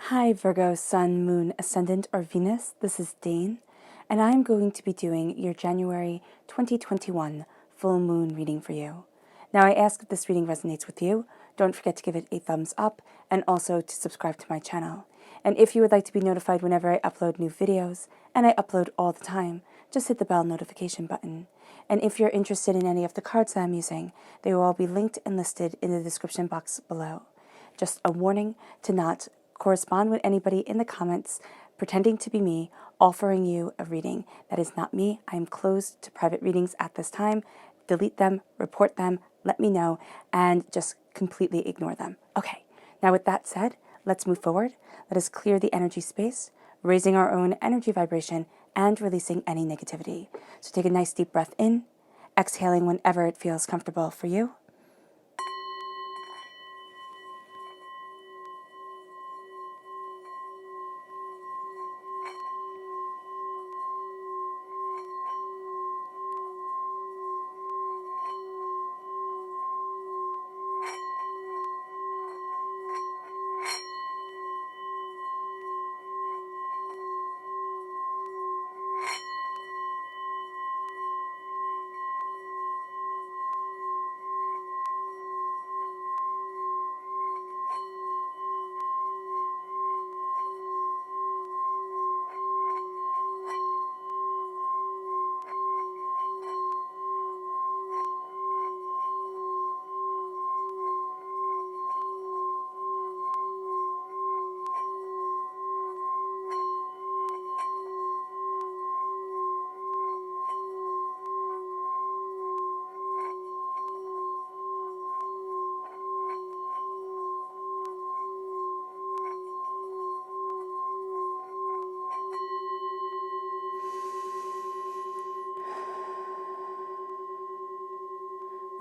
Hi Virgo, Sun, Moon, Ascendant, or Venus. This is Dane, and I'm going to be doing your January 2021 full moon reading for you. Now, I ask if this reading resonates with you. Don't forget to give it a thumbs up and also to subscribe to my channel. And if you would like to be notified whenever I upload new videos, and I upload all the time, just hit the bell notification button. And if you're interested in any of the cards that I'm using, they will all be linked and listed in the description box below. Just a warning to not correspond with anybody in the comments pretending to be me, offering you a reading. That is not me. I am closed to private readings at this time. Delete them, report them, let me know, and just completely ignore them. Okay, now with that said, let's move forward. Let us clear the energy space, raising our own energy vibration and releasing any negativity. So take a nice deep breath in, exhaling whenever it feels comfortable for you.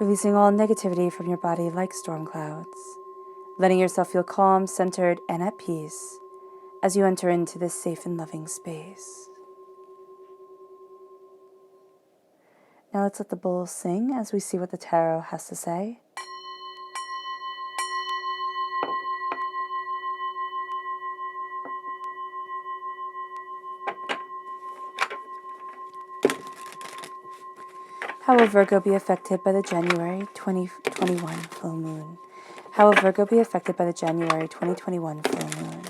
Releasing all negativity from your body like storm clouds, letting yourself feel calm, centered, and at peace as you enter into this safe and loving space. Now let's let the bowl sing as we see what the tarot has to say. How will Virgo be affected by the January 2021 full moon? How will Virgo be affected by the January 2021 full moon?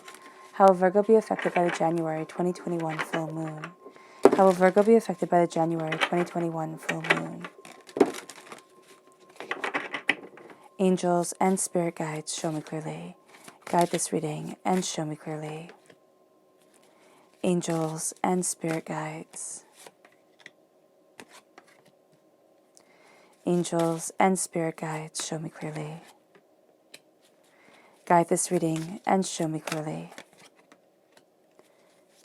How will Virgo be affected by the January 2021 full moon? How will Virgo be affected by the January 2021 full moon? Angels and spirit guides, show me clearly. Guide this reading and show me clearly. Angels and spirit guides. Angels and spirit guides, show me clearly. Guide this reading and show me clearly.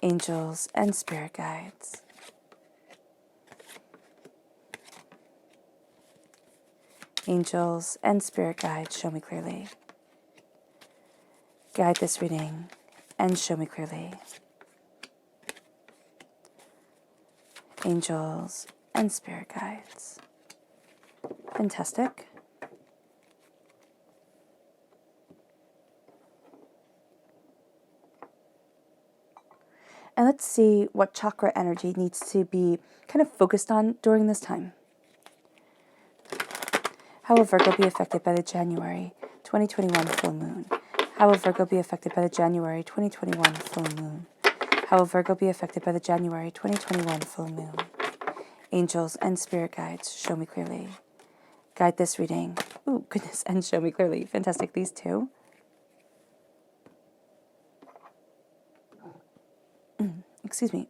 Angels and spirit guides. Angels and spirit guides, show me clearly. Guide this reading and show me clearly. Angels and spirit guides. Fantastic. And let's see what chakra energy needs to be kind of focused on during this time. How will Virgo be affected by the January 2021 full moon? How will Virgo be affected by the January 2021 full moon? How will Virgo be affected by the January 2021 full moon? Angels and spirit guides, show me clearly. Guide this reading. Ooh, goodness, and show me clearly. Fantastic, these two. Excuse me.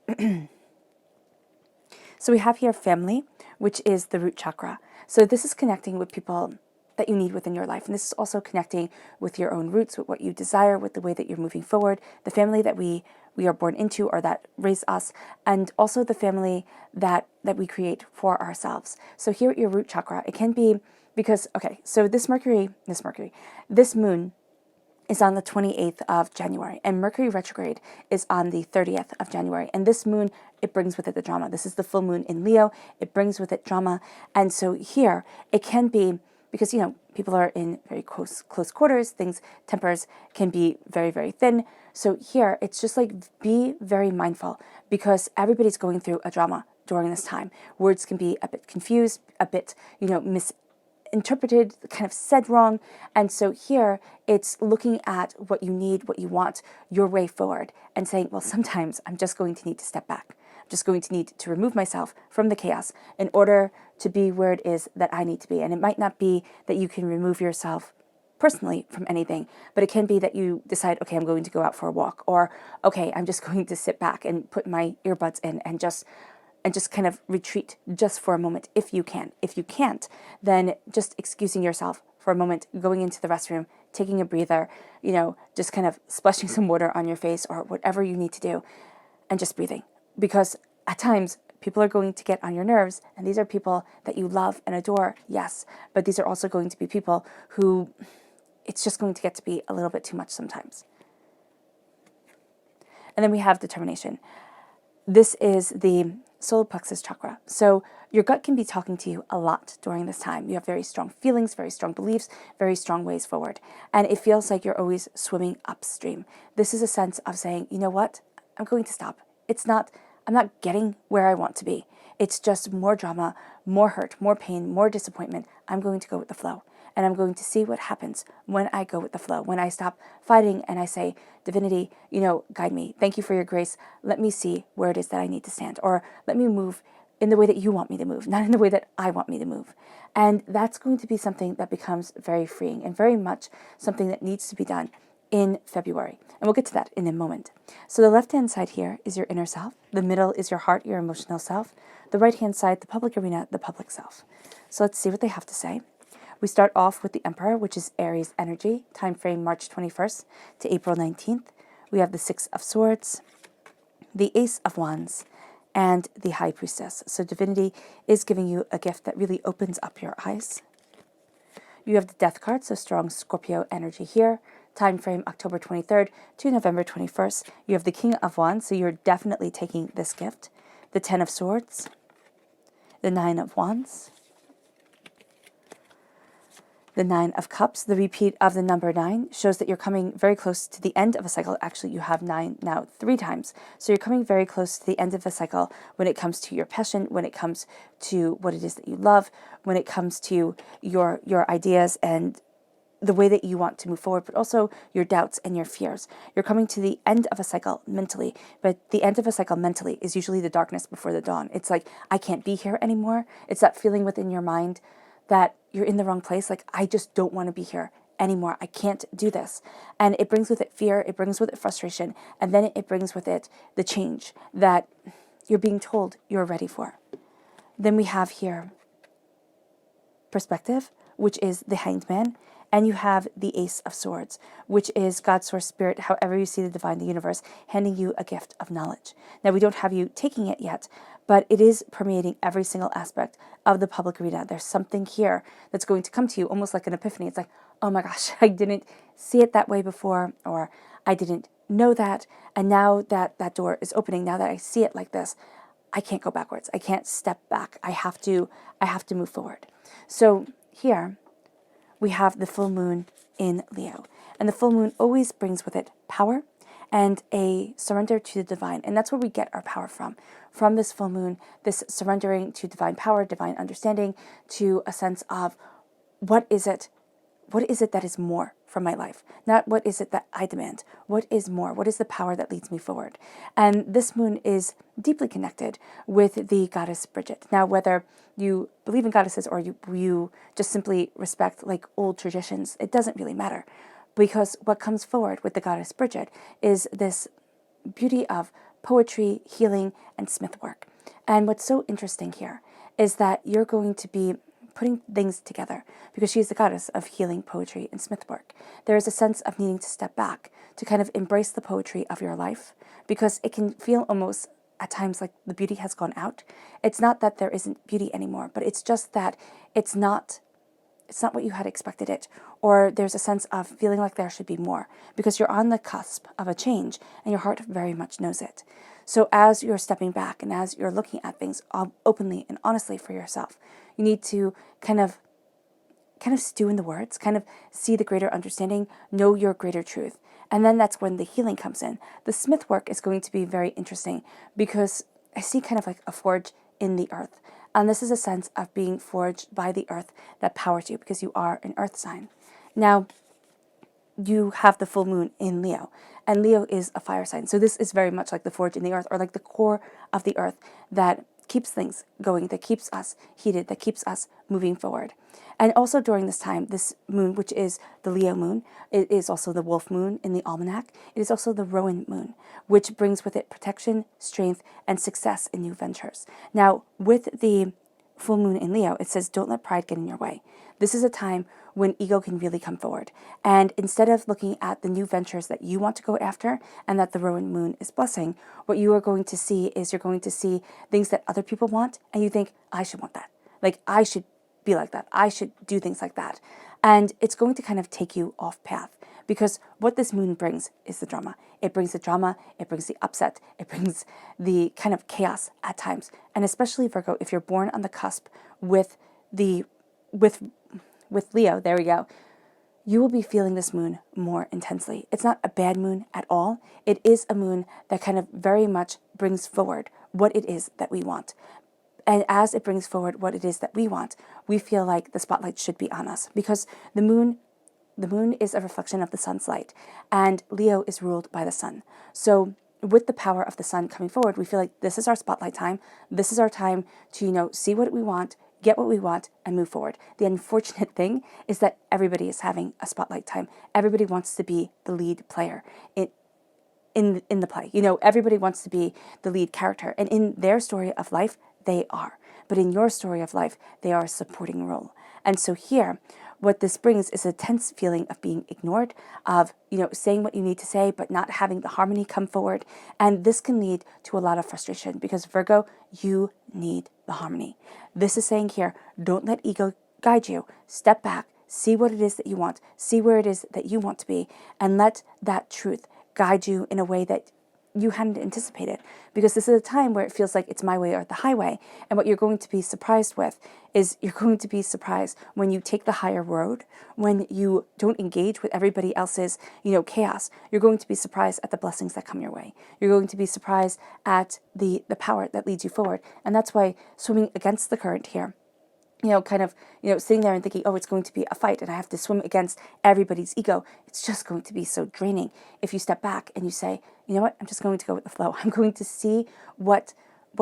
So we have here family, which is the root chakra. So this is connecting with people that you need within your life. And this is also connecting with your own roots, with what you desire, with the way that you're moving forward, the family that we are born into or that raise us, and also the family that we create for ourselves. So here at your root chakra, it can be because, okay, so this moon is on the 28th of January, and Mercury retrograde is on the 30th of January. And this moon, it brings with it the drama. This is the full moon in Leo. It brings with it drama. And so here, it can be because, people are in very close quarters, tempers can be very, very thin. So here, it's just like, be very mindful, because everybody's going through a drama during this time. Words can be a bit confused, a bit, misinterpreted, kind of said wrong. And so here, it's looking at what you need, what you want, your way forward, and saying, well, sometimes I'm just going to need to step back. I'm just going to need to remove myself from the chaos in order to be where it is that I need to be. And it might not be that you can remove yourself personally from anything, but it can be that you decide, okay, I'm going to go out for a walk, or okay, I'm just going to sit back and put my earbuds in and just kind of retreat just for a moment, if you can. If you can't, then just excusing yourself for a moment, going into the restroom, taking a breather, just kind of splashing some water on your face or whatever you need to do, and just breathing. Because at times, people are going to get on your nerves, and these are people that you love and adore, yes, but these are also going to be people who it's just going to get to be a little bit too much sometimes. And then we have determination. This is the solar plexus chakra. So your gut can be talking to you a lot during this time. You have very strong feelings, very strong beliefs, very strong ways forward. And it feels like you're always swimming upstream. This is a sense of saying, you know what? I'm going to stop. I'm not getting where I want to be. It's just more drama, more hurt, more pain, more disappointment. I'm going to go with the flow. And I'm going to see what happens when I go with the flow, when I stop fighting and I say, divinity, guide me. Thank you for your grace. Let me see where it is that I need to stand, or let me move in the way that you want me to move, not in the way that I want me to move. And that's going to be something that becomes very freeing and very much something that needs to be done in February. And we'll get to that in a moment. So the left-hand side here is your inner self. The middle is your heart, your emotional self. The right-hand side, the public arena, the public self. So let's see what they have to say. We start off with the Emperor, which is Aries energy, time frame March 21st to April 19th. We have the Six of Swords, the Ace of Wands, and the High Priestess. So divinity is giving you a gift that really opens up your eyes. You have the Death card, so strong Scorpio energy here, time frame October 23rd to November 21st. You have the King of Wands, so you're definitely taking this gift. The Ten of Swords, the Nine of Wands, the Nine of Cups. The repeat of the number 9 shows that you're coming very close to the end of a cycle. Actually, you have 9 now 3 times. So you're coming very close to the end of a cycle when it comes to your passion, when it comes to what it is that you love, when it comes to your ideas and the way that you want to move forward, but also your doubts and your fears. You're coming to the end of a cycle mentally, but the end of a cycle mentally is usually the darkness before the dawn. It's like, I can't be here anymore. It's that feeling within your mind that you're in the wrong place. Like, I just don't want to be here anymore. I can't do this. And it brings with it fear. It brings with it frustration. And then it brings with it the change that you're being told you're ready for. Then we have here perspective, which is the Hanged Man. And you have the Ace of Swords, which is God's source spirit, however you see the divine, the universe, handing you a gift of knowledge. Now, we don't have you taking it yet, but it is permeating every single aspect of the public arena. There's something here that's going to come to you almost like an epiphany. It's like, oh my gosh, I didn't see it that way before, or I didn't know that. And now that that door is opening, now that I see it like this, I can't go backwards. I can't step back. I have to move forward. So here we have the full moon in Leo. And the full moon always brings with it power and a surrender to the divine. And that's where we get our power from. From this full moon, this surrendering to divine power, divine understanding, to a sense of what is it that is more from my life? Not what is it that I demand? What is more? What is the power that leads me forward? And this moon is deeply connected with the goddess Bridget. Now, whether you believe in goddesses or you just simply respect like old traditions, it doesn't really matter. Because what comes forward with the goddess Bridget is this beauty of poetry, healing, and smith work. And what's so interesting here is that you're going to be putting things together because she's the goddess of healing, poetry, and smith work. There is a sense of needing to step back to kind of embrace the poetry of your life because it can feel almost at times like the beauty has gone out. It's not that there isn't beauty anymore, but it's just that it's not what you had expected it, or there's a sense of feeling like there should be more because you're on the cusp of a change and your heart very much knows it. So as you're stepping back and as you're looking at things openly and honestly for yourself, you need to kind of kind of stew in the words, kind of see the greater understanding, know your greater truth. And then that's when the healing comes in. The smith work is going to be very interesting because I see kind of like a forge in the earth. And this is a sense of being forged by the earth that powers you because you are an earth sign. Now, you have the full moon in Leo, and Leo is a fire sign. So this is very much like the forge in the earth, or like the core of the earth that keeps things going, that keeps us heated, that keeps us moving forward. And also during this time, this moon, which is the Leo moon, it is also the wolf moon in the almanac. It is also the Rowan moon, which brings with it protection, strength, and success in new ventures. Now, with the full moon in Leo, it says, don't let pride get in your way. This is a time when ego can really come forward. And instead of looking at the new ventures that you want to go after and that the Rowan moon is blessing, what you are going to see is you're going to see things that other people want, and you think, I should want that. Like, I should be like that. I should do things like that. And it's going to kind of take you off path, because what this moon brings is the drama. It brings the drama, it brings the upset, it brings the kind of chaos at times. And especially Virgo, if you're born on the cusp with Leo, there we go, you will be feeling this moon more intensely. It's not a bad moon at all. It is a moon that kind of very much brings forward what it is that we want. And as it brings forward what it is that we want, we feel like the spotlight should be on us, because the moon is a reflection of the sun's light, and Leo is ruled by the sun. So with the power of the sun coming forward, we feel like this is our spotlight time. This is our time to, see what we want, get what we want, and move forward. The unfortunate thing is that everybody is having a spotlight time. Everybody wants to be the lead player in the play. Everybody wants to be the lead character. And in their story of life, they are. But in your story of life, they are a supporting role. And so here, what this brings is a tense feeling of being ignored, of, saying what you need to say, but not having the harmony come forward. And this can lead to a lot of frustration, because Virgo, you need the harmony. This is saying here, don't let ego guide you. Step back, see what it is that you want, see where it is that you want to be, and let that truth guide you in a way that you hadn't anticipated, because this is a time where it feels like it's my way or the highway. And what you're going to be surprised with is you're going to be surprised when you take the higher road, when you don't engage with everybody else's, chaos. You're going to be surprised at the blessings that come your way. You're going to be surprised at the power that leads you forward. And that's why swimming against the current here, sitting there and thinking, oh, it's going to be a fight and I have to swim against everybody's ego. It's just going to be so draining. If you step back and you say, you know what, I'm just going to go with the flow. I'm going to see what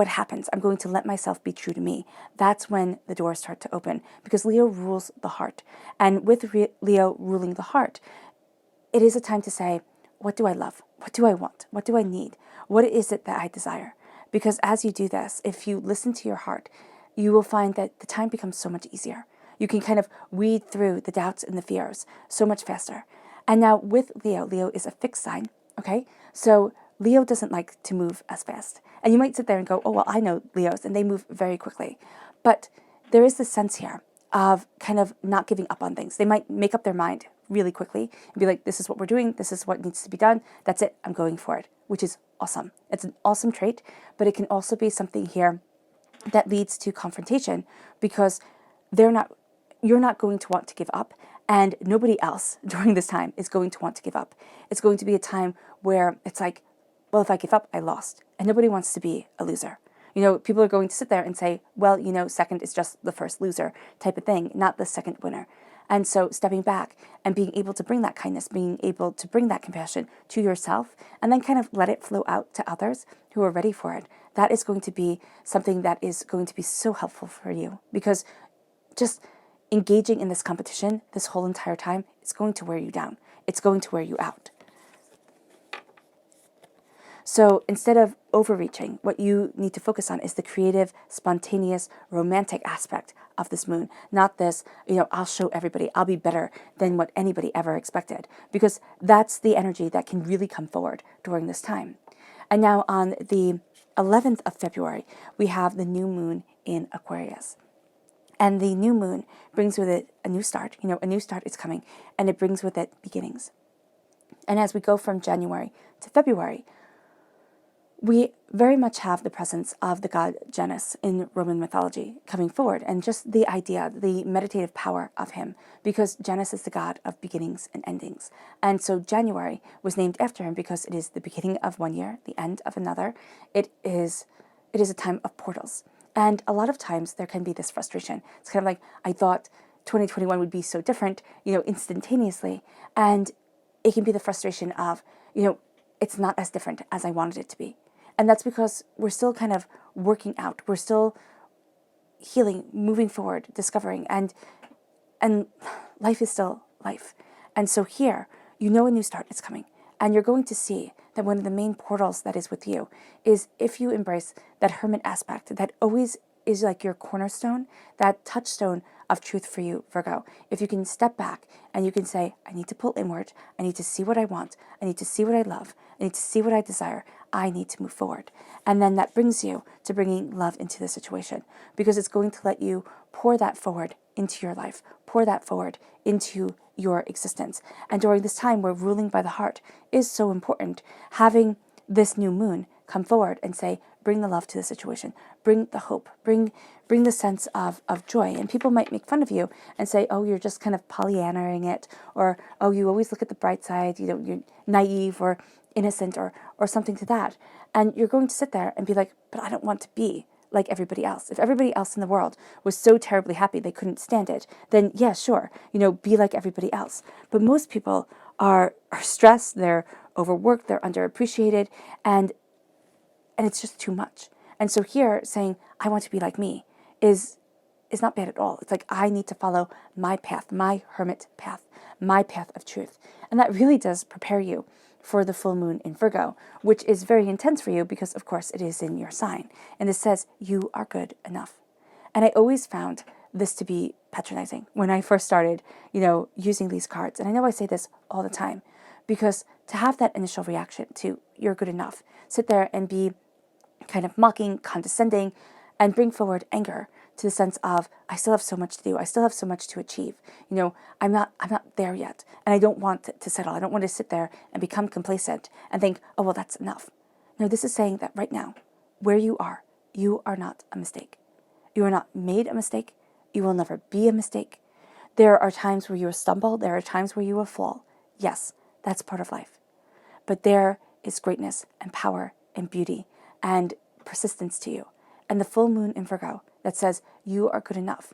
happens. I'm going to let myself be true to me. That's when the doors start to open, because Leo rules the heart. And with Leo ruling the heart, it is a time to say, what do I love? What do I want? What do I need? What is it that I desire? Because as you do this, if you listen to your heart, you will find that the time becomes so much easier. You can kind of weed through the doubts and the fears so much faster. And now with Leo is a fixed sign, okay? So Leo doesn't like to move as fast. And you might sit there and go, oh, well, I know Leos, and they move very quickly. But there is this sense here of kind of not giving up on things. They might make up their mind really quickly and be like, this is what we're doing, this is what needs to be done, that's it, I'm going for it, which is awesome. It's an awesome trait, but it can also be something here that leads to confrontation, because you're not going to want to give up, and nobody else during this time is going to want to give up. It's going to be a time where it's like, well, if I give up, I lost, and nobody wants to be a loser. People are going to sit there and say, well, second is just the first loser type of thing, not the second winner. And so stepping back and being able to bring that kindness, being able to bring that compassion to yourself, and then kind of let it flow out to others who are ready for it, that is going to be something that is going to be so helpful for you, because just engaging in this competition this whole entire time, it's going to wear you down. It's going to wear you out. So instead of overreaching, what you need to focus on is the creative, spontaneous, romantic aspect of this moon. Not this, I'll show everybody, I'll be better than what anybody ever expected. Because that's the energy that can really come forward during this time. And now on the 11th of February, we have the new moon in Aquarius. And the new moon brings with it a new start. A new start is coming, and it brings with it beginnings. And as we go from January to February, we very much have the presence of the god Janus in Roman mythology coming forward, and just the idea, the meditative power of him, because Janus is the god of beginnings and endings. And so January was named after him because it is the beginning of one year, the end of another. It is a time of portals. And a lot of times there can be this frustration. It's kind of like, I thought 2021 would be so different, instantaneously. And it can be the frustration of, it's not as different as I wanted it to be. And that's because we're still kind of working out. We're still healing, moving forward, discovering, and life is still life. And so here, a new start is coming. And you're going to see that one of the main portals that is with you is if you embrace that hermit aspect that always is like your cornerstone, that touchstone of truth for you, Virgo. If you can step back and you can say, I need to pull inward, I need to see what I want, I need to see what I love, I need to see what I desire, I need to move forward. And then that brings you to bringing love into the situation, because it's going to let you pour that forward into your life, pour that forward into your existence. And during this time where ruling by the heart is so important, having this new moon come forward and say, bring the love to the situation, bring the hope, bring the sense of joy. And people might make fun of you and say, oh, you're just kind of Pollyannaing it, or, oh, you always look at the bright side, you're naive or innocent or something to that. And you're going to sit there and be like, but I don't want to be like everybody else. If everybody else in the world was so terribly happy they couldn't stand it, then yeah, sure, be like everybody else. But most people are stressed, they're overworked, they're underappreciated, and it's just too much. And so here, saying, I want to be like me is not bad at all. It's like, I need to follow my path, my hermit path, my path of truth. And that really does prepare you for the full moon in Virgo, which is very intense for you because, of course, it is in your sign. And it says, you are good enough. And I always found this to be patronizing when I first started, using these cards. And I know I say this all the time, because to have that initial reaction to you're good enough, sit there and be kind of mocking, condescending, and bring forward anger to the sense of, I still have so much to do. I still have so much to achieve. I'm not there yet. And I don't want to settle. I don't want to sit there and become complacent and think, oh, well, that's enough. No, this is saying that right now, where you are not a mistake. You are not made a mistake. You will never be a mistake. There are times where you will stumble. There are times where you will fall. Yes, that's part of life. But there is greatness and power and beauty and persistence to you. And the full moon in Virgo that says you are good enough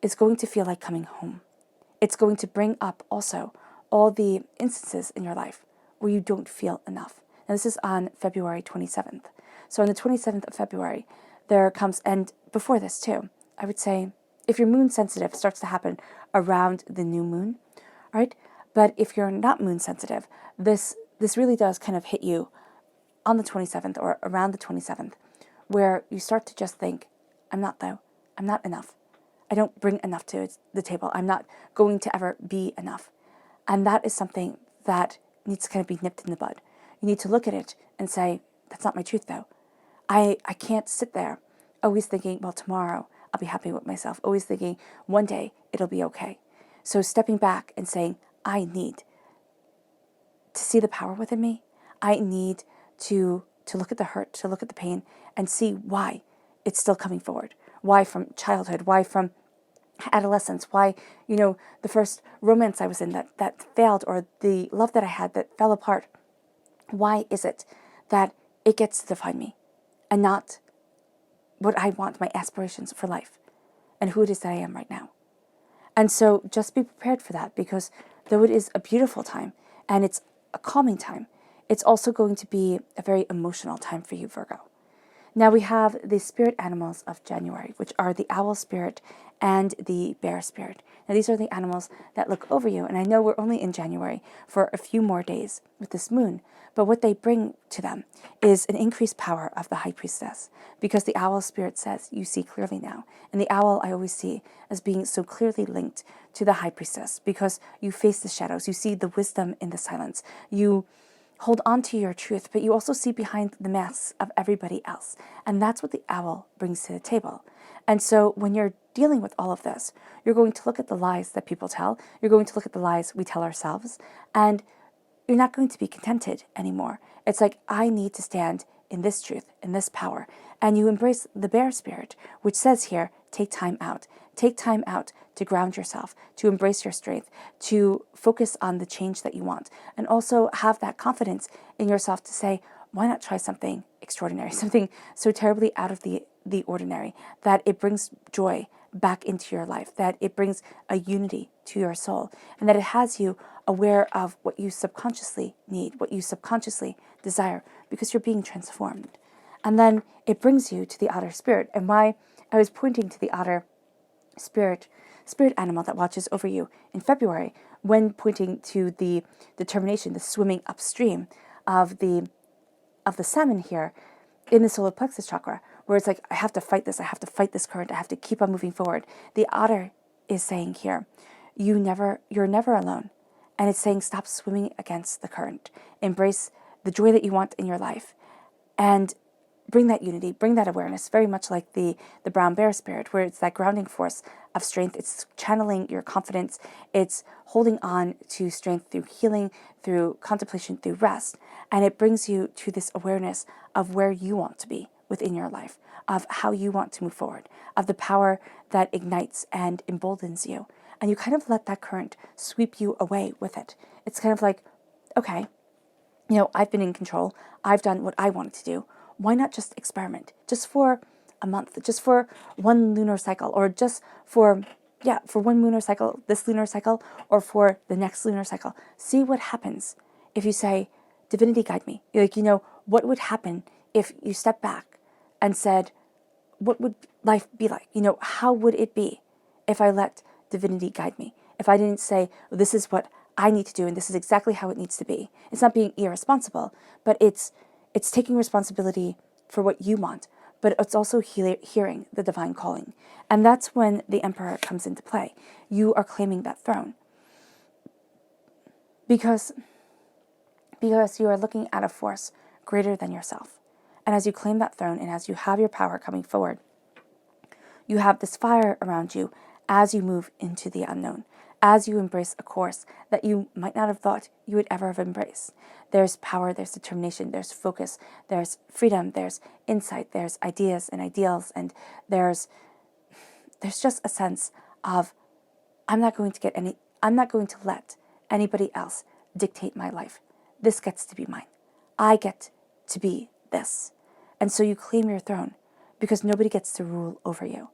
is going to feel like coming home. It's going to bring up also all the instances in your life where you don't feel enough. Now, this is on February 27th. So on the 27th of February, there comes, and before this too, I would say, if you're moon sensitive, it starts to happen around the new moon, right? But if you're not moon sensitive, this really does kind of hit you on the 27th or around the 27th, where you start to just think, I'm not though. I'm not enough. I don't bring enough to the table. I'm not going to ever be enough. And that is something that needs to kind of be nipped in the bud. You need to look at it and say, that's not my truth though. I can't sit there always thinking, well, tomorrow I'll be happy with myself. Always thinking one day it'll be okay. So stepping back and saying, I need to see the power within me. I need to look at the hurt, to look at the pain and see why it's still coming forward. Why from childhood, why from adolescence, why, the first romance I was in that failed, or the love that I had that fell apart. Why is it that it gets to define me and not what I want, my aspirations for life and who it is that I am right now? And so just be prepared for that, because though it is a beautiful time and it's a calming time, it's also going to be a very emotional time for you, Virgo. Now we have the spirit animals of January, which are the owl spirit and the bear spirit. Now these are the animals that look over you. And I know we're only in January for a few more days with this moon, but what they bring to them is an increased power of the high priestess, because the owl spirit says, you see clearly now. And the owl I always see as being so clearly linked to the high priestess, because you face the shadows, you see the wisdom in the silence, you hold on to your truth, but you also see behind the masks of everybody else. And that's what the owl brings to the table. And so when you're dealing with all of this, you're going to look at the lies that people tell. You're going to look at the lies we tell ourselves. And you're not going to be contented anymore. It's like, I need to stand in this truth, in this power. And you embrace the bear spirit, which says here, take time out. Take time out to ground yourself, to embrace your strength, to focus on the change that you want, and also have that confidence in yourself to say, why not try something extraordinary, something so terribly out of the ordinary, that it brings joy back into your life, that it brings a unity to your soul, and that it has you aware of what you subconsciously need, what you subconsciously desire, because you're being transformed. And then it brings you to the otter spirit. And why I was pointing to the otter spirit animal that watches over you in February, when pointing to the determination, the swimming upstream of the salmon here in the solar plexus chakra, where it's like, I have to fight this current, I have to keep on moving forward. The otter is saying here, you're never alone. And it's saying, stop swimming against the current. Embrace the joy that you want in your life, and bring that unity, bring that awareness, very much like the brown bear spirit, where it's that grounding force of strength. It's channeling your confidence. It's holding on to strength through healing, through contemplation, through rest. And it brings you to this awareness of where you want to be within your life, of how you want to move forward, of the power that ignites and emboldens you. And you kind of let that current sweep you away with it. It's kind of like, okay, I've been in control. I've done what I wanted to do. Why not just experiment? Just for a month, just for one lunar cycle, or just for one lunar cycle, this lunar cycle, or for the next lunar cycle. See what happens if you say, divinity, guide me. What would happen if you step back and said, what would life be like? How would it be if I let divinity guide me? If I didn't say, this is what I need to do and this is exactly how it needs to be. It's not being irresponsible, but it's taking responsibility for what you want, but it's also hearing the divine calling. And that's when the Emperor comes into play. You are claiming that throne because you are looking at a force greater than yourself. And as you claim that throne and as you have your power coming forward, you have this fire around you as you move into the unknown, as you embrace a course that you might not have thought you would ever have embraced. There's power, there's determination, there's focus, there's freedom, there's insight, there's ideas and ideals, and there's just a sense of, I'm not going to let anybody else dictate my life. This gets to be mine. I get to be this. And so you claim your throne because nobody gets to rule over you.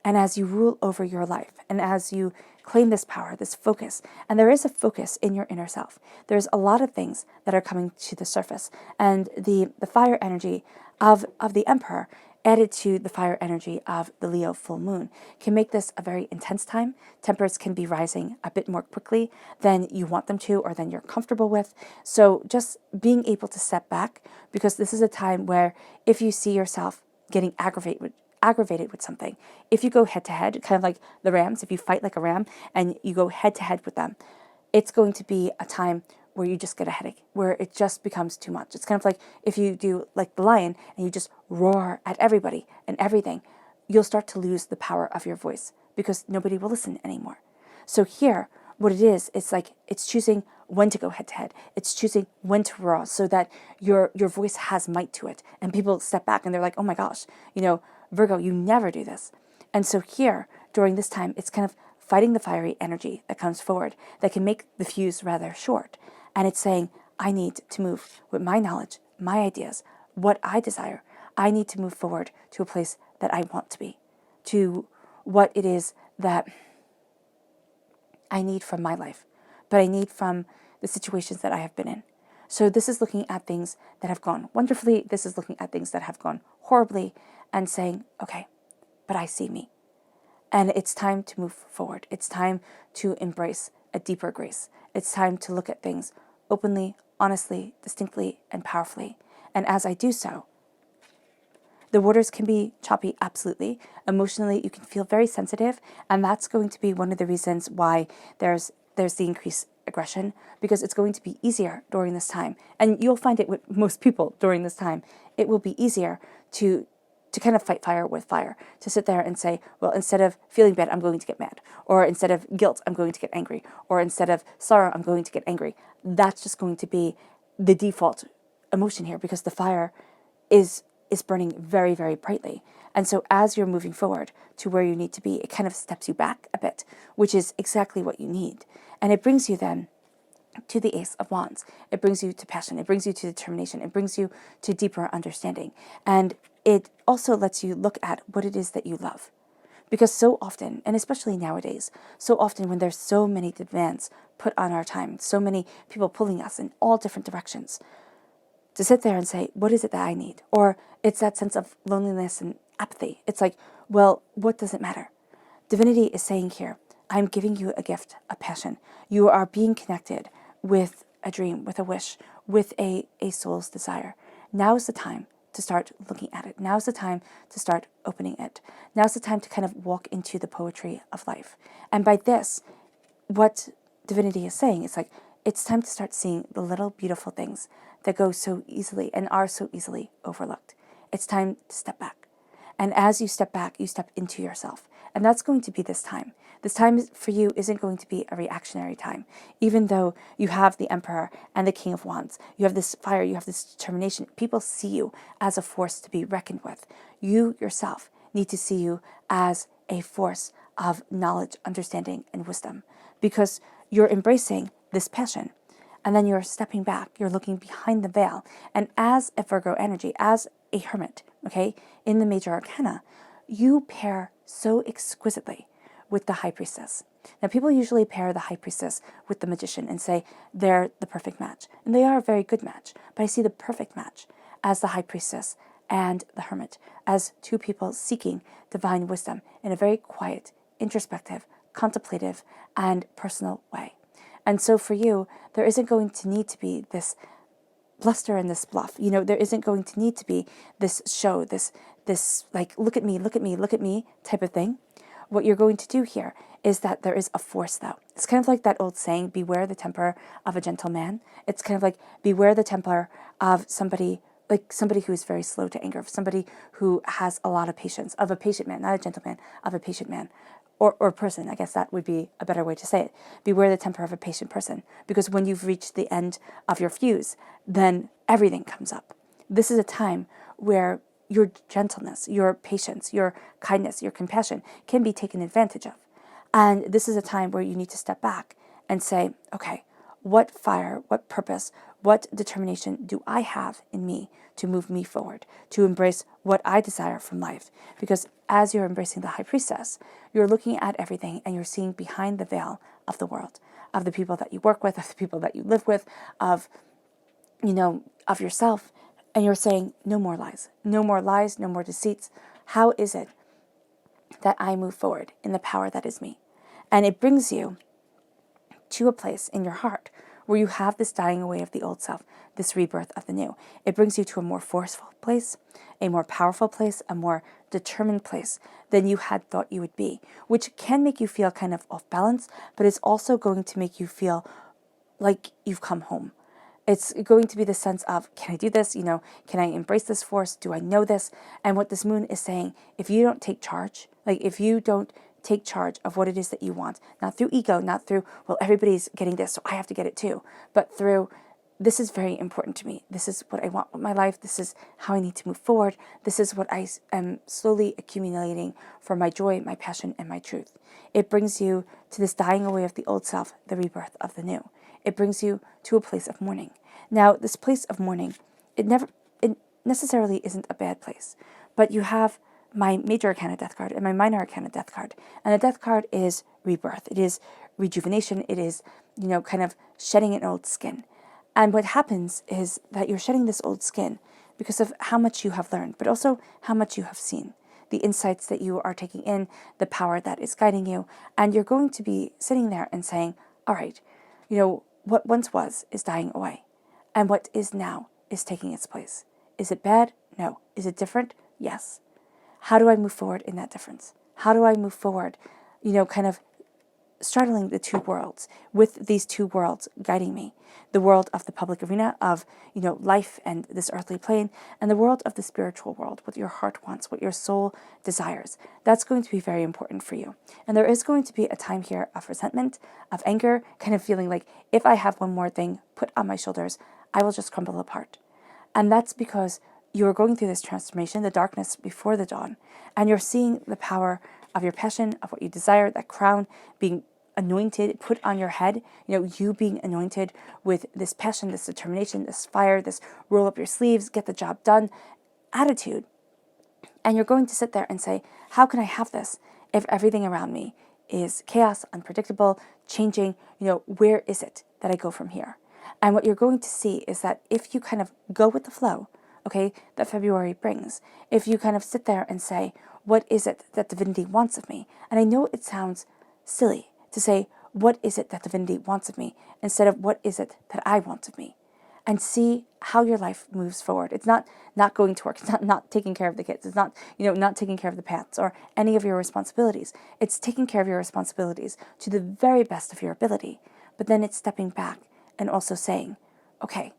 And as you rule over your life, and as you claim this power, this focus, and there is a focus in your inner self, there's a lot of things that are coming to the surface. And the fire energy of the Emperor added to the fire energy of the Leo full moon can make this a very intense time. Tempers can be rising a bit more quickly than you want them to or than you're comfortable with. So just being able to step back, because this is a time where if you see yourself getting aggravated with something, if you go head to head, kind of like the rams, if you fight like a ram and you go head to head with them, it's going to be a time where you just get a headache, where it just becomes too much. It's kind of like if you do like the lion and you just roar at everybody and everything, you'll start to lose the power of your voice because nobody will listen anymore. So here, what it is, it's like it's choosing when to go head to head. It's choosing when to roar so that your voice has might to it. And people step back and they're like, oh my gosh, Virgo, you never do this. And so here, during this time, it's kind of fighting the fiery energy that comes forward that can make the fuse rather short. And it's saying, I need to move with my knowledge, my ideas, what I desire. I need to move forward to a place that I want to be, to what it is that I need from my life, but I need from the situations that I have been in. So this is looking at things that have gone wonderfully. This is looking at things that have gone horribly and saying, okay, but I see me. And it's time to move forward. It's time to embrace a deeper grace. It's time to look at things openly, honestly, distinctly, and powerfully. And as I do so, the waters can be choppy, absolutely. Emotionally, you can feel very sensitive, and that's going to be one of the reasons why there's the increased aggression, because it's going to be easier during this time. And you'll find it with most people during this time. It will be easier to to kind of fight fire with fire, to sit there and say, well, instead of feeling bad, I'm going to get mad. Or instead of guilt, I'm going to get angry. Or instead of sorrow, I'm going to get angry. That's just going to be the default emotion here, because the fire is burning very, very brightly. And so as you're moving forward to where you need to be, it kind of steps you back a bit, which is exactly what you need. And it brings you then to the Ace of Wands. It brings you to passion. It brings you to determination. It brings you to deeper understanding. And it also lets you look at what it is that you love. Because so often, and especially nowadays, so often when there's so many demands put on our time, so many people pulling us in all different directions, to sit there and say, what is it that I need? Or it's that sense of loneliness and apathy. It's like, well, what does it matter? Divinity is saying here, I'm giving you a gift, a passion. You are being connected with a dream, with a wish, with a soul's desire. Now is the time to start looking at it. Now's the time to start opening it. Now's the time to kind of walk into the poetry of life. And by this, what divinity is saying is like, it's time to start seeing the little beautiful things that go so easily and are so easily overlooked. It's time to step back. And as you step back, you step into yourself. And that's going to be this time. This time for you isn't going to be a reactionary time. Even though you have the Emperor and the King of Wands, you have this fire, you have this determination. People see you as a force to be reckoned with. You yourself need to see you as a force of knowledge, understanding, and wisdom. Because you're embracing this passion. And then you're stepping back, you're looking behind the veil. And as a Virgo energy, as a hermit, okay, in the major arcana, you pair so exquisitely with the High Priestess. Now, people usually pair the High Priestess with the Magician and say they're the perfect match. And they are a very good match. But I see the perfect match as the High Priestess and the Hermit, as two people seeking divine wisdom in a very quiet, introspective, contemplative, and personal way. And so for you, there isn't going to need to be this bluster and this bluff. You know, there isn't going to need to be this show, this like, look at me, look at me, look at me type of thing. What you're going to do here is that there is a force, though. It's kind of like that old saying, beware the temper of a gentle man. It's kind of like, beware the temper of somebody, like somebody who is very slow to anger, of somebody who has a lot of patience, of a patient man, not a gentleman, of a patient man. Or person, I guess that would be a better way to say it. Beware the temper of a patient person, because when you've reached the end of your fuse, then everything comes up. This is a time where your gentleness, your patience, your kindness, your compassion can be taken advantage of. And this is a time where you need to step back and say, okay, what fire, what purpose, what determination do I have in me to move me forward, to embrace what I desire from life? Because as you're embracing the High Priestess, you're looking at everything and you're seeing behind the veil of the world, of the people that you work with, of the people that you live with, of, you know, of yourself. And you're saying, no more lies, no more lies, no more deceits. How is it that I move forward in the power that is me? And it brings you to a place in your heart where you have this dying away of the old self, this rebirth of the new. It brings you to a more forceful place, a more powerful place, a more determined place than you had thought you would be, which can make you feel kind of off balance, but it's also going to make you feel like you've come home. It's going to be the sense of, can I do this? You know, can I embrace this force? Do I know this? And what this moon is saying, if you don't take charge, like if you don't take charge of what it is that you want, not through ego, not through, well, everybody's getting this, so I have to get it too, but through, this is very important to me. This is what I want with my life. This is how I need to move forward. This is what I am slowly accumulating for my joy, my passion, and my truth. It brings you to this dying away of the old self, the rebirth of the new. It brings you to a place of mourning. Now, this place of mourning, it necessarily isn't a bad place, but you have my major arcana death card and my minor arcana death card. And the death card is rebirth. It is rejuvenation. It is, you know, kind of shedding an old skin. And what happens is that you're shedding this old skin because of how much you have learned, but also how much you have seen, the insights that you are taking in, the power that is guiding you. And you're going to be sitting there and saying, all right, you know, what once was is dying away. And what is now is taking its place. Is it bad? No. Is it different? Yes. How do I move forward in that difference? How do I move forward, you know, kind of straddling the two worlds, with these two worlds guiding me. The world of the public arena of, life and this earthly plane, and the world of the spiritual world, what your heart wants, what your soul desires. That's going to be very important for you. And there is going to be a time here of resentment, of anger, kind of feeling like if I have one more thing put on my shoulders, I will just crumble apart. And that's because you're going through this transformation, the darkness before the dawn, and you're seeing the power of your passion, of what you desire, that crown being anointed, put on your head, you being anointed with this passion, this determination, this fire, this roll up your sleeves, get the job done attitude. And you're going to sit there and say, how can I have this if everything around me is chaos, unpredictable, changing? Where is it that I go from here? And what you're going to see is that if you kind of go with the flow, okay, that February brings, if you kind of sit there and say, what is it that divinity wants of me? And I know it sounds silly to say, what is it that divinity wants of me, instead of what is it that I want of me? And see how your life moves forward. It's not going to work. It's not taking care of the kids. It's not, not taking care of the pets or any of your responsibilities. It's taking care of your responsibilities to the very best of your ability. But then it's stepping back and also saying, okay,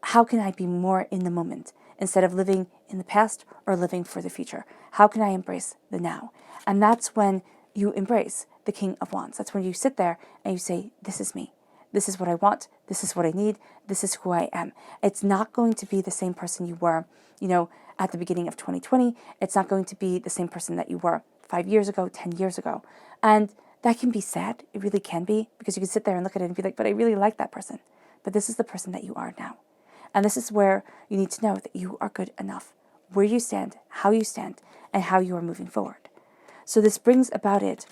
how can I be more in the moment instead of living in the past or living for the future? How can I embrace the now? And that's when you embrace the King of Wands. That's when you sit there and you say, this is me. This is what I want. This is what I need. This is who I am. It's not going to be the same person you were, at the beginning of 2020. It's not going to be the same person that you were 5 years ago, 10 years ago. And that can be sad. It really can be, because you can sit there and look at it and be like, but I really like that person. But this is the person that you are now. And this is where you need to know that you are good enough, where you stand, and how you are moving forward. So this brings about it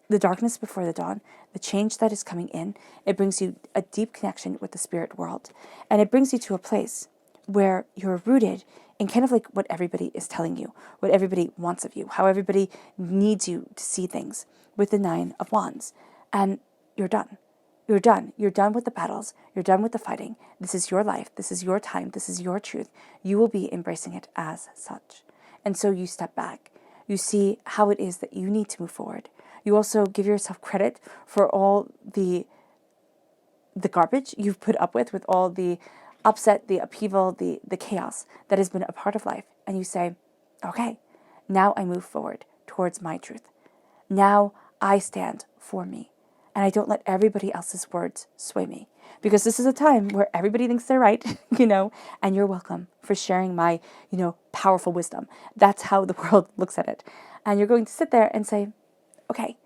the darkness before the dawn, the change that is coming in. It brings you a deep connection with the spirit world. And it brings you to a place where you're rooted in kind of like what everybody is telling you, what everybody wants of you, how everybody needs you to see things, with the 9 of Wands. And you're done. You're done. You're done with the battles. You're done with the fighting. This is your life. This is your time. This is your truth. You will be embracing it as such. And so you step back. You see how it is that you need to move forward. You also give yourself credit for all the garbage you've put up with all the upset, the upheaval, the chaos that has been a part of life. And you say, okay, now I move forward towards my truth. Now I stand for me. And I don't let everybody else's words sway me. Because this is a time where everybody thinks they're right, and you're welcome for sharing my, powerful wisdom. That's how the world looks at it. And you're going to sit there and say, okay,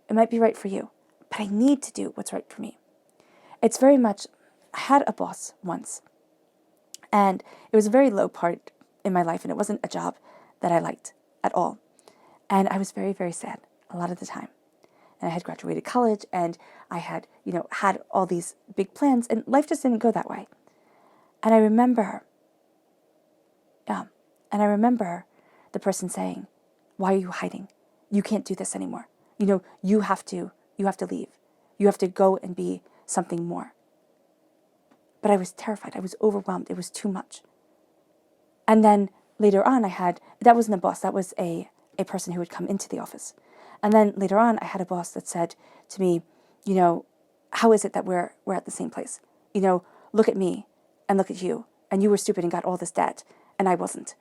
it might be right for you, but I need to do what's right for me. It's very much, I had a boss once, and it was a very low part in my life, and it wasn't a job that I liked at all. And I was very, very sad a lot of the time. And I had graduated college, and I had, had all these big plans, and life just didn't go that way. And I remember the person saying, why are you hiding? You can't do this anymore. You have to leave. You have to go and be something more. But I was terrified. I was overwhelmed. It was too much. And then later on, that wasn't a boss. That was a person who would come into the office. And then later on, I had a boss that said to me, how is it that we're at the same place? Look at me and look at you. And you were stupid and got all this debt, and I wasn't.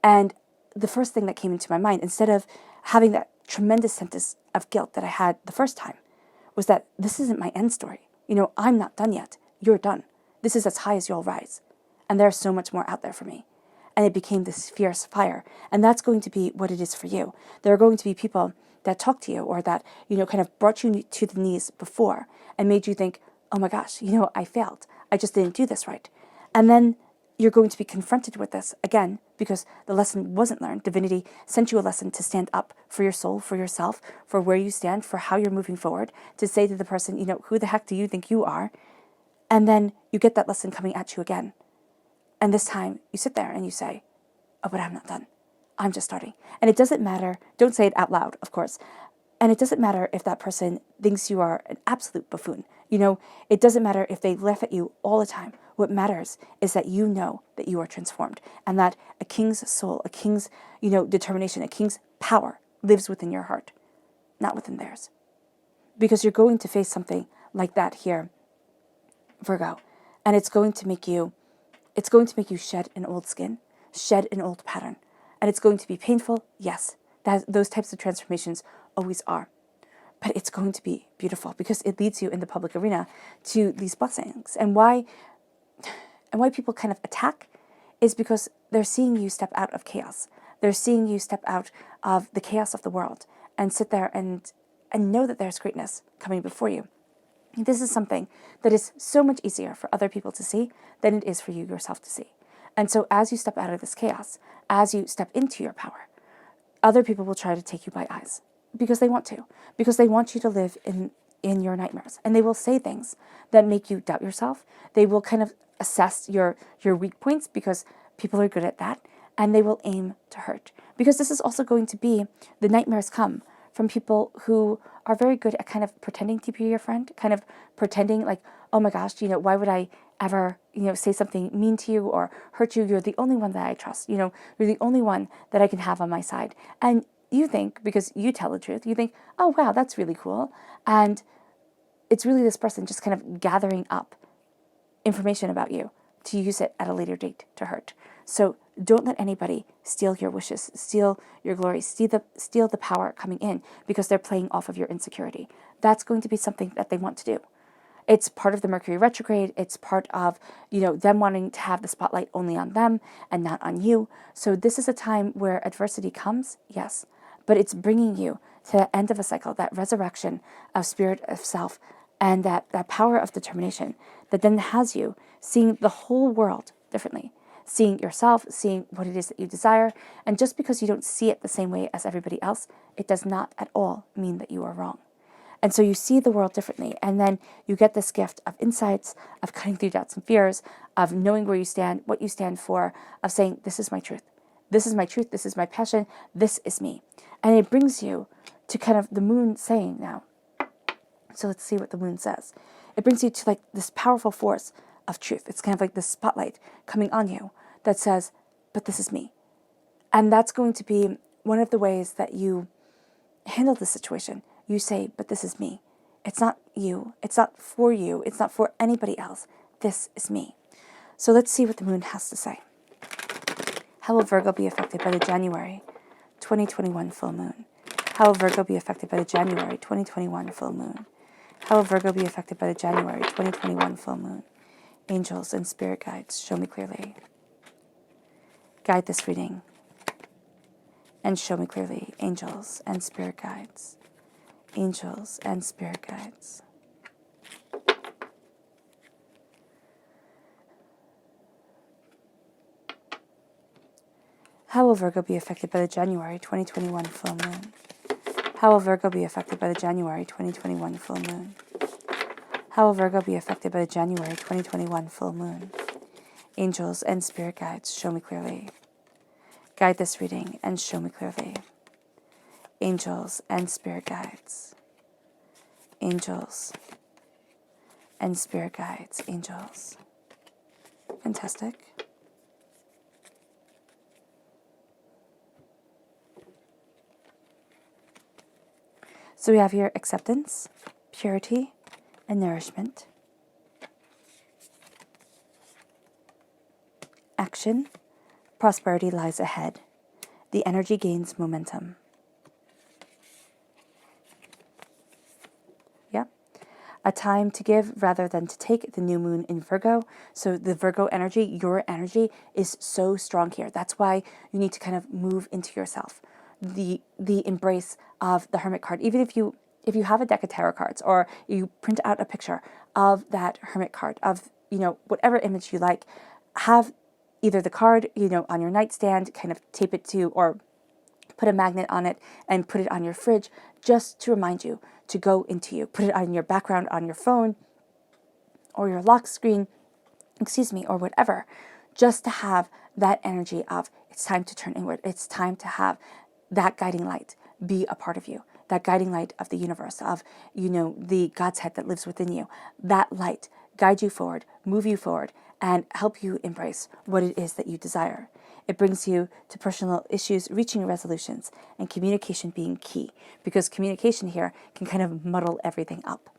And the first thing that came into my mind, instead of having that tremendous sense of guilt that I had the first time, was that this isn't my end story. I'm not done yet. You're done. This is as high as you'll rise. And there's so much more out there for me. And it became this fierce fire. And that's going to be what it is for you. There are going to be people that talk to you, or that, kind of brought you to the knees before and made you think, oh my gosh, I failed. I just didn't do this right. And then you're going to be confronted with this again, because the lesson wasn't learned. Divinity sent you a lesson to stand up for your soul, for yourself, for where you stand, for how you're moving forward, to say to the person, who the heck do you think you are? And then you get that lesson coming at you again. And this time you sit there and you say, oh, but I'm not done. I'm just starting. And it doesn't matter. Don't say it out loud, of course. And it doesn't matter if that person thinks you are an absolute buffoon. It doesn't matter if they laugh at you all the time. What matters is that you know that you are transformed, and that a king's soul, a king's, determination, a king's power lives within your heart, not within theirs. because you're going to face something like that here, Virgo, and it's going to make you shed an old skin, shed an old pattern, and it's going to be painful. Yes, those types of transformations always are, but it's going to be beautiful because it leads you in the public arena to these blessings. And why people kind of attack is because they're seeing you step out of chaos. They're seeing you step out of the chaos of the world and sit there and know that there's greatness coming before you. This is something that is so much easier for other people to see than it is for you yourself to see. And so as you step out of this chaos, as you step into your power, other people will try to take you by eyes because they want to, because they want you to live in your nightmares. And they will say things that make you doubt yourself. They will kind of assess your weak points because people are good at that. And they will aim to hurt. Because this is also going to be, the nightmares come from people who are very good at kind of pretending to be your friend, kind of pretending like, oh my gosh, why would I ever, say something mean to you or hurt you? You're the only one that I trust. You're the only one that I can have on my side. And you think, because you tell the truth, you think, oh wow, that's really cool. And it's really this person just kind of gathering up information about you to use it at a later date to hurt. So don't let anybody steal your wishes, steal your glory, steal the power coming in because they're playing off of your insecurity. That's going to be something that they want to do. It's part of the Mercury retrograde. It's part of, them wanting to have the spotlight only on them and not on you. So this is a time where adversity comes, yes, but it's bringing you to the end of a cycle, that resurrection of spirit of self and that power of determination that then has you seeing the whole world differently, seeing yourself, seeing what it is that you desire. And just because you don't see it the same way as everybody else, it does not at all mean that you are wrong. And so you see the world differently. And then you get this gift of insights, of cutting through doubts and fears, of knowing where you stand, what you stand for, of saying, this is my truth. This is my truth. This is my passion. This is me. And it brings you to kind of the moon saying now. So let's see what the moon says. It brings you to like this powerful force of truth. It's kind of like this spotlight coming on you that says, but this is me. And that's going to be one of the ways that you handle the situation. You say, but this is me. It's not you. It's not for you. It's not for anybody else. This is me. So let's see what the moon has to say. How will Virgo be affected by the January 2021 full moon? How will Virgo be affected by the January 2021 full moon? How will Virgo be affected by the January 2021 full moon? Angels and spirit guides, show me clearly. Guide this reading and show me clearly. Angels and spirit guides. Angels and spirit guides. How will Virgo be affected by the January 2021 full moon? How will Virgo be affected by the January 2021 full moon? How will Virgo be affected by the January 2021 full moon? Angels and spirit guides, show me clearly. Guide this reading and show me clearly. Angels and spirit guides. Angels and spirit guides. Angels. Fantastic. So we have here acceptance, purity, and nourishment. Action, prosperity lies ahead. The energy gains momentum. Yeah. A time to give rather than to take, the new moon in Virgo. So the Virgo energy, your energy is so strong here. That's why you need to kind of move into yourself. The embrace of the Hermit card. Even if you have a deck of tarot cards or you print out a picture of that Hermit card, of, whatever image you like, have either the card, on your nightstand, kind of tape it to, or put a magnet on it and put it on your fridge just to remind you to go into you. Put it on your background on your phone or your lock screen, or whatever, just to have that energy of it's time to turn inward. It's time to have that guiding light be a part of you, that guiding light of the universe, of, the God's head that lives within you. That light guide you forward, move you forward, and help you embrace what it is that you desire. It brings you to personal issues reaching resolutions and communication being key, because communication here can kind of muddle everything up.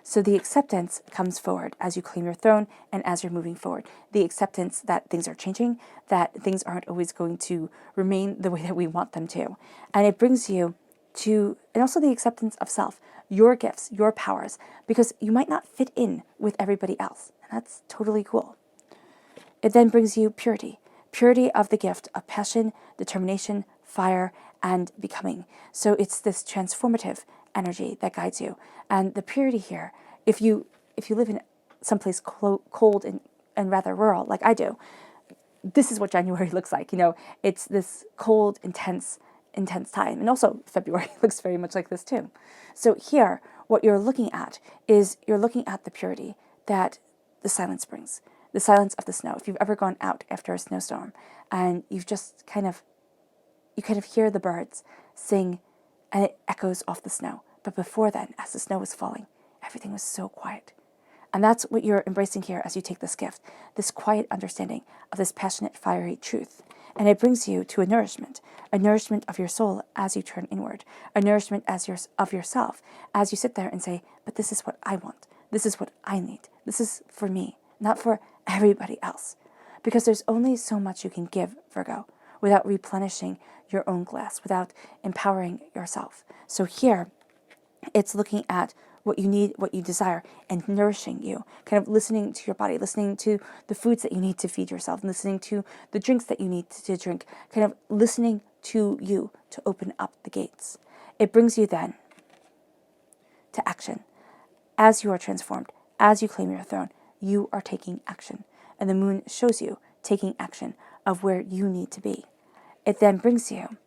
So the acceptance comes forward as you claim your throne and as you're moving forward. The acceptance that things are changing, that things aren't always going to remain the way that we want them to. And it brings you to, and also the acceptance of self, your gifts, your powers, because you might not fit in with everybody else. And that's totally cool. It then brings you purity, purity of the gift of passion, determination, fire, and becoming. So it's this transformative energy that guides you. And the purity here, if you live in someplace cold and rather rural, like I do, this is what January looks like. It's this cold, intense time. And also February looks very much like this too. So here, what you're looking at is you're looking at the purity that the silence brings. The silence of the snow. If you've ever gone out after a snowstorm and you've just you kind of hear the birds sing and it echoes off the snow. But before then, as the snow was falling, everything was so quiet. And that's what you're embracing here as you take this gift, this quiet understanding of this passionate, fiery truth. And it brings you to a nourishment of your soul as you turn inward, a nourishment of yourself as you sit there and say, but this is what I want. This is what I need. This is for me, not for everybody else. Because there's only so much you can give, Virgo, without replenishing your own glass, without empowering yourself. So here, it's looking at what you need, what you desire, and nourishing you, kind of listening to your body, listening to the foods that you need to feed yourself, listening to the drinks that you need to drink, kind of listening to you to open up the gates. It brings you then to action. As you are transformed, as you claim your throne, you are taking action. And the moon shows you taking action of where you need to be. It then brings you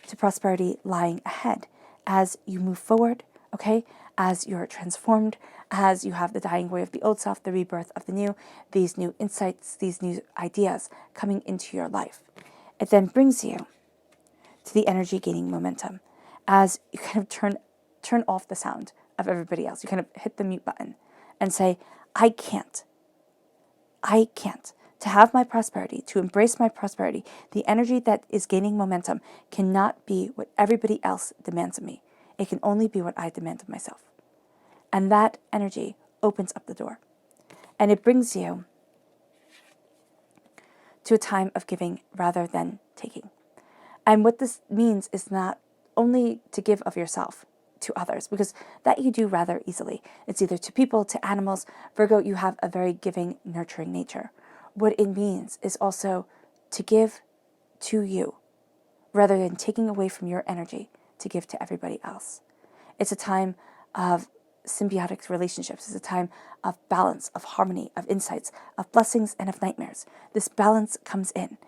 to prosperity lying ahead as you move forward, okay? As you're transformed, as you have the dying away of the old self, the rebirth of the new, these new insights, these new ideas coming into your life. It then brings you to the energy gaining momentum as you kind of turn off the sound of everybody else. You kind of hit the mute button and say, I can't. To have my prosperity, to embrace my prosperity, the energy that is gaining momentum cannot be what everybody else demands of me. It can only be what I demand of myself. And that energy opens up the door. And it brings you to a time of giving rather than taking. And what this means is not only to give of yourself to others, because that you do rather easily. It's either to people, to animals. Virgo, you have a very giving, nurturing nature. What it means is also to give to you rather than taking away from your energy to give to everybody else. It's a time of symbiotic relationships. It's a time of balance, of harmony, of insights, of blessings, and of nightmares. This balance comes in.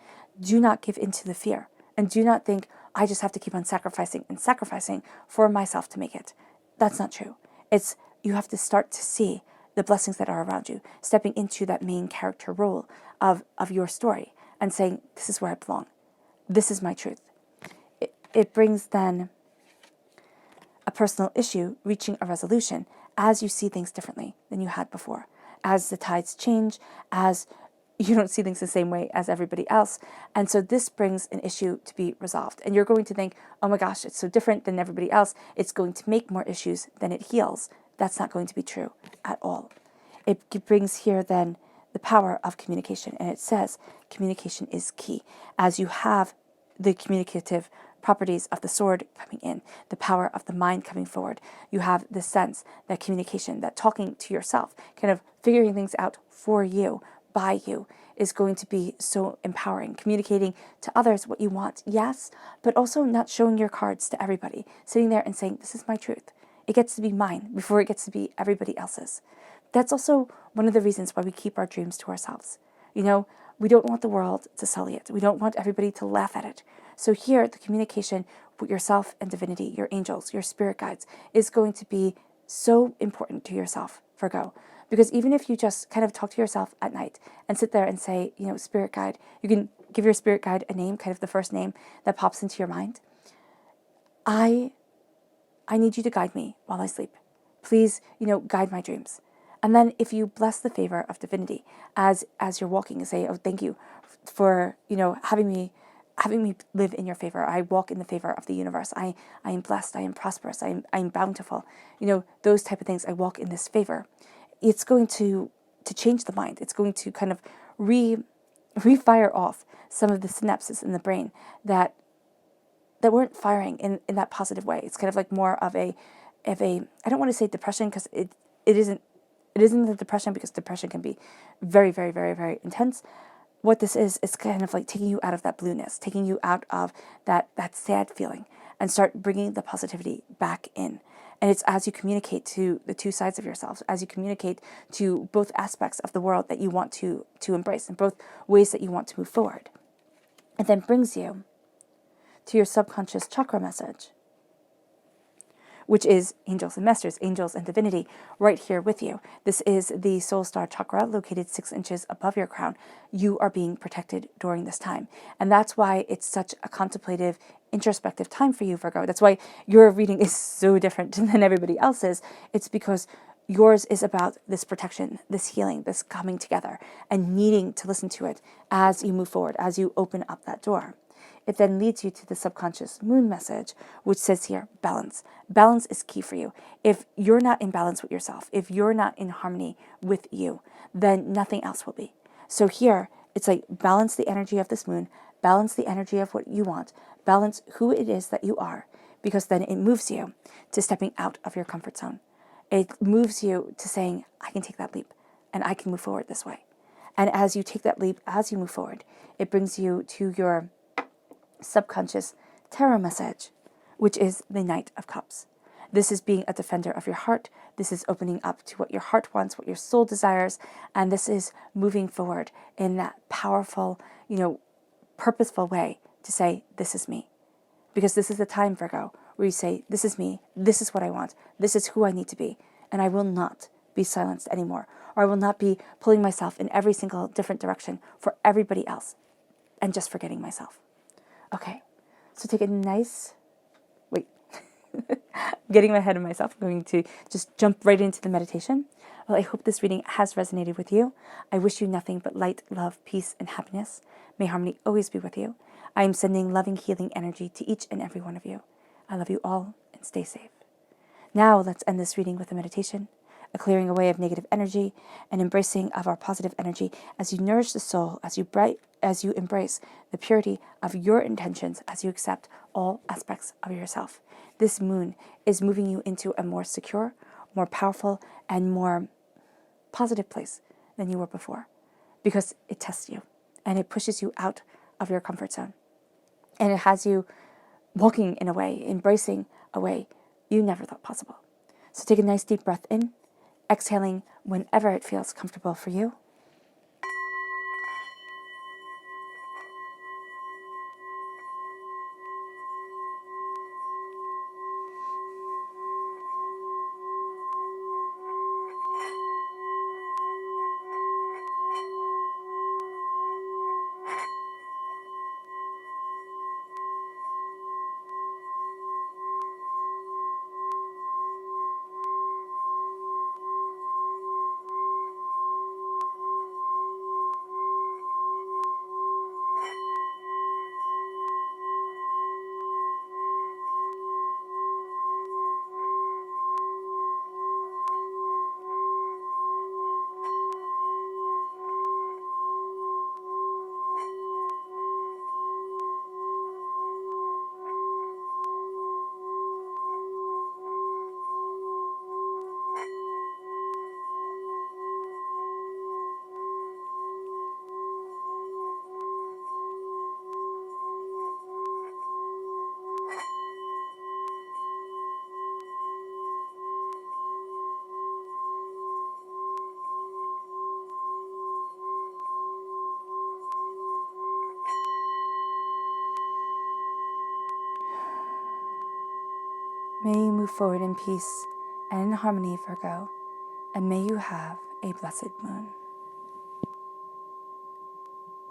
Do not give in to the fear. And do not think, I just have to keep on sacrificing and sacrificing for myself to make it. That's not true. It's you have to start to see the blessings that are around you, stepping into that main character role of your story and saying, this is where I belong. This is my truth. It brings then a personal issue reaching a resolution as you see things differently than you had before. As the tides change, as you don't see things the same way as everybody else. And so this brings an issue to be resolved. And you're going to think, oh my gosh, it's so different than everybody else. It's going to make more issues than it heals. That's not going to be true at all. It brings here then the power of communication. And it says communication is key. As you have the communicative properties of the sword coming in, the power of the mind coming forward, you have the sense that communication, that talking to yourself, kind of figuring things out for you, by you, is going to be so empowering. Communicating to others what you want, yes, but also not showing your cards to everybody. Sitting there and saying, this is my truth. It gets to be mine before it gets to be everybody else's. That's also one of the reasons why we keep our dreams to ourselves. We don't want the world to sully it. We don't want everybody to laugh at it. So here, the communication with yourself and divinity, your angels, your spirit guides, is going to be so important to yourself, Virgo. Because even if you just kind of talk to yourself at night and sit there and say, spirit guide, you can give your spirit guide a name, kind of the first name that pops into your mind. I need you to guide me while I sleep. Please, guide my dreams. And then if you bless the favor of divinity as you're walking and say, oh, thank you for, having me live in your favor. I walk in the favor of the universe. I am blessed. I am prosperous. I am bountiful. Those type of things. I walk in this favor. It's going to change the mind. It's going to kind of refire off some of the synapses in the brain that weren't firing in that positive way. It's kind of like more of a I don't want to say depression, because it isn't the depression, because depression can be very, very, very, very intense. What this is kind of like taking you out of that blueness, taking you out of that sad feeling, and start bringing the positivity back in. And it's as you communicate to the two sides of yourself, as you communicate to both aspects of the world that you want to embrace, and both ways that you want to move forward. It then brings you to your subconscious chakra message, which is angels and masters, angels and divinity, right here with you. This is the soul star chakra, located 6 inches above your crown. You are being protected during this time. And that's why it's such a contemplative, introspective time for you, Virgo. That's why your reading is so different than everybody else's. It's because yours is about this protection, this healing, this coming together, and needing to listen to it as you move forward, as you open up that door. It then leads you to the subconscious moon message, which says here, balance. Balance is key for you. If you're not in balance with yourself, if you're not in harmony with you, then nothing else will be. So here, it's like balance the energy of this moon, balance the energy of what you want, balance who it is that you are, because then it moves you to stepping out of your comfort zone. It moves you to saying, I can take that leap and I can move forward this way. And as you take that leap, as you move forward, it brings you to your subconscious tarot message, which is the Knight of Cups. This is being a defender of your heart. This is opening up to what your heart wants, what your soul desires, and this is moving forward in that powerful, purposeful way to say, this is me. Because this is the time, Virgo, where you say, this is me, this is what I want, this is who I need to be, and I will not be silenced anymore, or I will not be pulling myself in every single different direction for everybody else and just forgetting myself. Okay, so take a nice, getting ahead of myself. I'm going to just jump right into the meditation. Well, I hope this reading has resonated with you. I wish you nothing but light, love, peace, and happiness. May harmony always be with you. I am sending loving, healing energy to each and every one of you. I love you all, and stay safe. Now let's end this reading with a meditation, a clearing away of negative energy, and embracing of our positive energy as you nourish the soul, as you embrace the purity of your intentions, as you accept all aspects of yourself. This moon is moving you into a more secure, more powerful, and more positive place than you were before, because it tests you and it pushes you out of your comfort zone. And it has you walking in a way, embracing a way you never thought possible. So take a nice deep breath in, exhaling whenever it feels comfortable for you. May you move forward in peace and in harmony, Virgo, and may you have a blessed moon.